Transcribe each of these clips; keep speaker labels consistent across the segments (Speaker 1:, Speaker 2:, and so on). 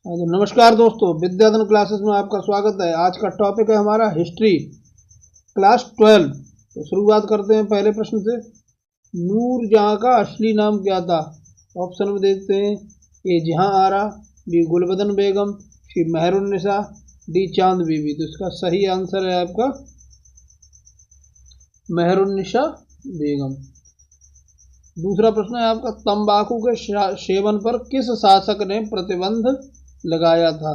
Speaker 1: हाँ तो नमस्कार दोस्तों, विद्याधन क्लासेस में आपका स्वागत है। आज का टॉपिक है हमारा हिस्ट्री, क्लास 12। तो शुरुआत करते हैं पहले प्रश्न से। नूरजहां का असली नाम क्या था? ऑप्शन में देखते हैं। ए जहां आरा, बी गुलबदन बेगम, सी मेहरुन्निसा, डी चांद बीबी। तो इसका सही आंसर है आपका मेहरुन्निसा बेगम। दूसरा प्रश्न है आपका, तंबाकू के सेवन पर किस शासक ने प्रतिबंध लगाया था?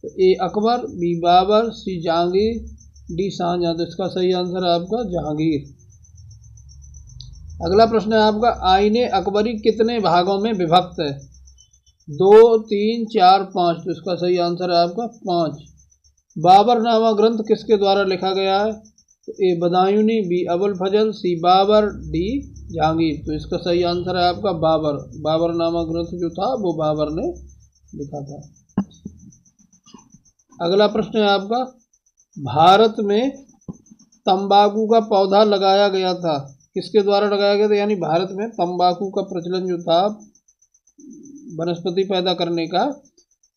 Speaker 1: तो ए अकबर, बी बाबर, सी जहांगीर, डी शाहजहां। तो इसका सही आंसर है आपका जहांगीर। अगला प्रश्न है आपका, आईने अकबरी कितने भागों में विभक्त है? 2, 3, 4, 5। तो इसका सही आंसर है आपका 5। बाबरनामा ग्रंथ किसके द्वारा लिखा गया है? तो ए बदायूनी, बी अबुल फजल, सी बाबर, डी जहांगीर। तो इसका सही आंसर है आपका बाबर। बाबरनामा ग्रंथ जो था वो बाबर ने लिखा था। अगला प्रश्न है आपका, भारत में तंबाकू का पौधा लगाया गया था, किसके द्वारा लगाया गया था? यानी भारत में तंबाकू का प्रचलन जो था वनस्पति पैदा करने का,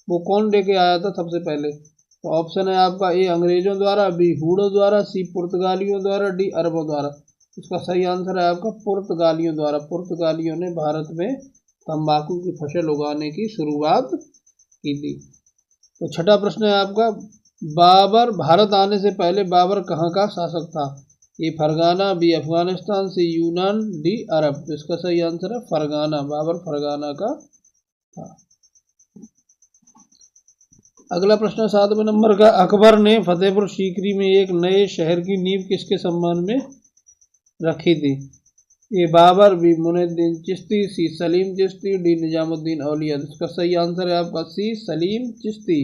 Speaker 1: वो कौन लेके आया था सबसे पहले? तो ऑप्शन है आपका ए अंग्रेजों द्वारा, बी हूणों द्वारा, सी पुर्तगालियों द्वारा, डी अरबों द्वारा। इसका सही आंसर है आपका पुर्तगालियों द्वारा। पुर्तगालियों ने भारत में तंबाकू की फसल उगाने की शुरुआत की थी। तो छठा प्रश्न है आपका, बाबर भारत आने से पहले बाबर कहाँ का शासक था? ए फरगाना, बी अफगानिस्तान, सी यूनान, डी अरब। तो इसका सही आंसर है फरगाना। बाबर फरगाना का था। अगला प्रश्न 7वें नंबर का, अकबर ने फतेहपुर सीकरी में एक नए शहर की नींव किसके सम्मान में रखी थी? ए बाबर, बी मुइनुद्दीन चिश्ती, सी सलीम चिश्ती, डी निजामुद्दीन औलिया। इसका सही आंसर है आपका सी सलीम चिश्ती।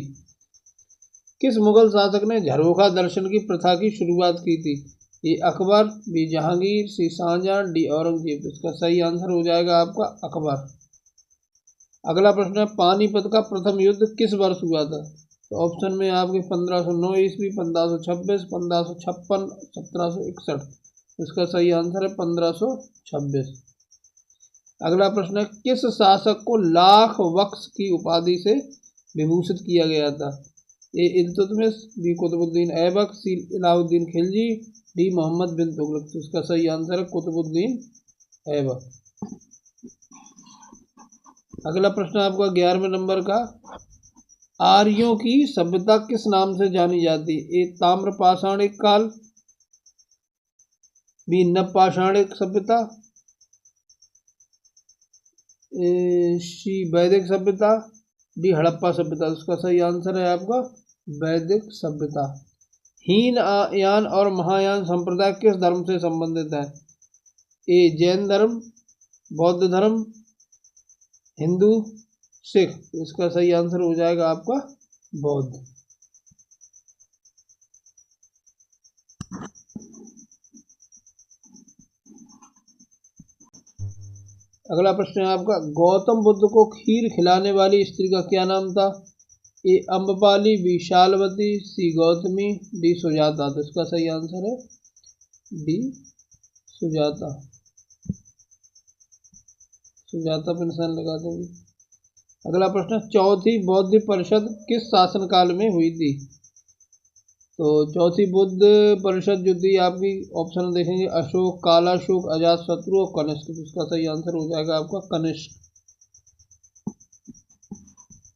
Speaker 1: किस मुगल शासक ने झरोखा दर्शन की प्रथा की शुरुआत की थी? ए अकबर, बी जहांगीर, सी शाहजहां, डी औरंगजेब। इसका सही आंसर हो जाएगा आपका अकबर। अगला प्रश्न है, पानीपत का प्रथम युद्ध किस वर्ष हुआ था? तो ऑप्शन में आपके 1509 ईस्वी, 1526, 1556, 1761। इसका सही आंसर है 1526। अगला प्रश्न है, किस शासक को लाख वक्स की उपाधि से विभूषित किया गया था? ए इल्तुतमिश, बी कुतुबुद्दीन ऐबक, सी अलाउद्दीन खिलजी, डी मोहम्मद बिन तुगलक। तो इसका सही आंसर है कुतुबुद्दीन ऐबक। अगला प्रश्न आपका 11वें नंबर का, आर्यों की सभ्यता किस नाम से जानी जाती है? ए ताम्र पाषाणिक काल, बी नवपाषाणिक सभ्यता, सी वैदिक सभ्यता, डी हड़प्पा सभ्यता। इसका सही आंसर है आपका वैदिक सभ्यता। हीन यान और महायान संप्रदाय किस धर्म से संबंधित है? ए जैन धर्म, बौद्ध धर्म, हिंदू, सिख। इसका सही आंसर हो जाएगा आपका बौद्ध। अगला प्रश्न है आपका, गौतम बुद्ध को खीर खिलाने वाली स्त्री का क्या नाम था? ए अम्बपाली, बी शालवती, सी गौतमी, डी सुजाता। तो इसका सही आंसर है डी सुजाता। सुजाता पर निशान लगा देंगे। अगला प्रश्न, चौथी बौद्ध परिषद किस शासनकाल में हुई थी? तो चौथी बुद्ध परिषद जो थी आपकी, ऑप्शन देखेंगे अशोक, कालाशोक, अजातशत्रु और कनिष्क। तो इसका सही आंसर हो जाएगा आपका कनिष्क।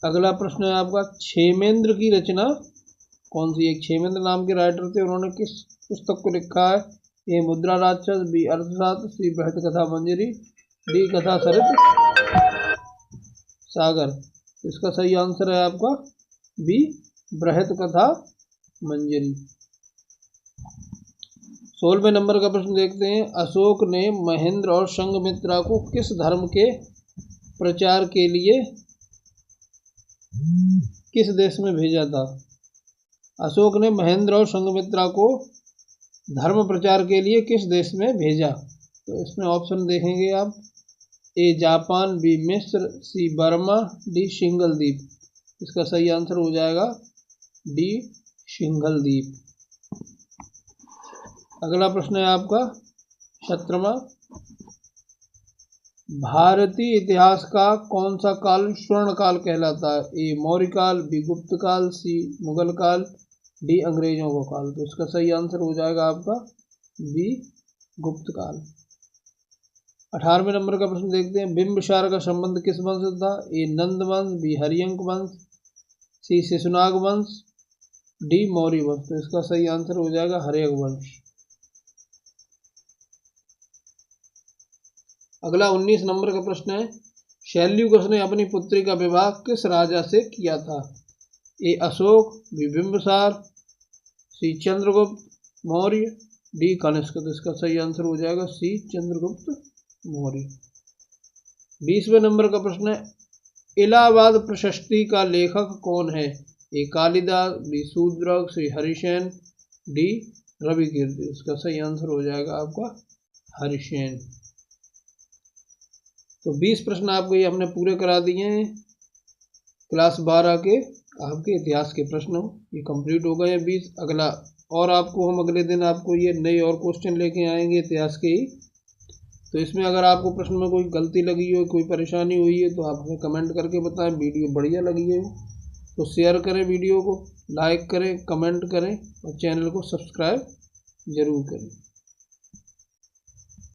Speaker 1: अगला प्रश्न है आपका, क्षेमेंद्र की रचना कौन सी? एक क्षेमेंद्र नाम के राइटर थे, उन्होंने किस पुस्तक को लिखा है? ए मुद्रा राक्षस, बी अर्थशास्त्र, सी बृहत कथा मंजरी, डी कथा सरित सागर। इसका सही आंसर है आपका बी बृहत कथा मंजरी। 16वें नंबर का प्रश्न देखते हैं, अशोक ने महेंद्र और संघमित्रा को किस धर्म के प्रचार के लिए किस देश में भेजा था? अशोक ने महेंद्र और संघमित्रा को धर्म प्रचार के लिए किस देश में भेजा? तो इसमें ऑप्शन देखेंगे आप, ए जापान, बी मिस्र, सी बर्मा, डी सिंघल द्वीप। इसका सही आंसर हो जाएगा डी सिंघल द्वीप। अगला प्रश्न है आपका 17वां, भारतीय इतिहास का कौन सा काल स्वर्ण काल कहलाता है? ए मौर्य काल, बी गुप्त काल, सी मुगल काल, डी अंग्रेजों का काल। तो इसका सही आंसर हो जाएगा आपका बी गुप्त काल। 18वें नंबर का प्रश्न देखते हैं। बिंबिसार का संबंध किस वंश से था? ए नंद वंश, बी हरियंक वंश, सी शिशुनाग वंश, डी मौर्य वंश। तो इसका सही आंसर हो जाएगा हर्यक वंश। अगला 19 नंबर का प्रश्न है। शैल्यूकस ने अपनी पुत्री का विवाह किस राजा से किया था? ए अशोक, बी बिंबिसार, सी चंद्रगुप्त मौर्य, डी कनिष्क। तो इसका सही आंसर हो जाएगा सी चंद्रगुप्त मौर्य। 20वें नंबर का प्रश्न है। इलाहाबाद प्रशस्ति का लेखक कौन है? ए कालिदास, बी शूद्रक, सी हरिसेन, डी रविकीर्ति। इसका सही आंसर हो जाएगा आपका हरिसेन। तो 20 प्रश्न आपको ये हमने पूरे करा दिए हैं। क्लास 12 के आपके इतिहास के प्रश्न ये कंप्लीट हो गए हैं 20। अगला और आपको हम अगले दिन आपको ये नए और क्वेश्चन लेके आएंगे इतिहास के ही। तो इसमें अगर आपको प्रश्न में कोई गलती लगी हो, कोई परेशानी हुई है तो आप हमें कमेंट करके बताएं। वीडियो बढ़िया लगी है तो शेयर करें, वीडियो को लाइक करें, कमेंट करें और चैनल को सब्सक्राइब ज़रूर करें।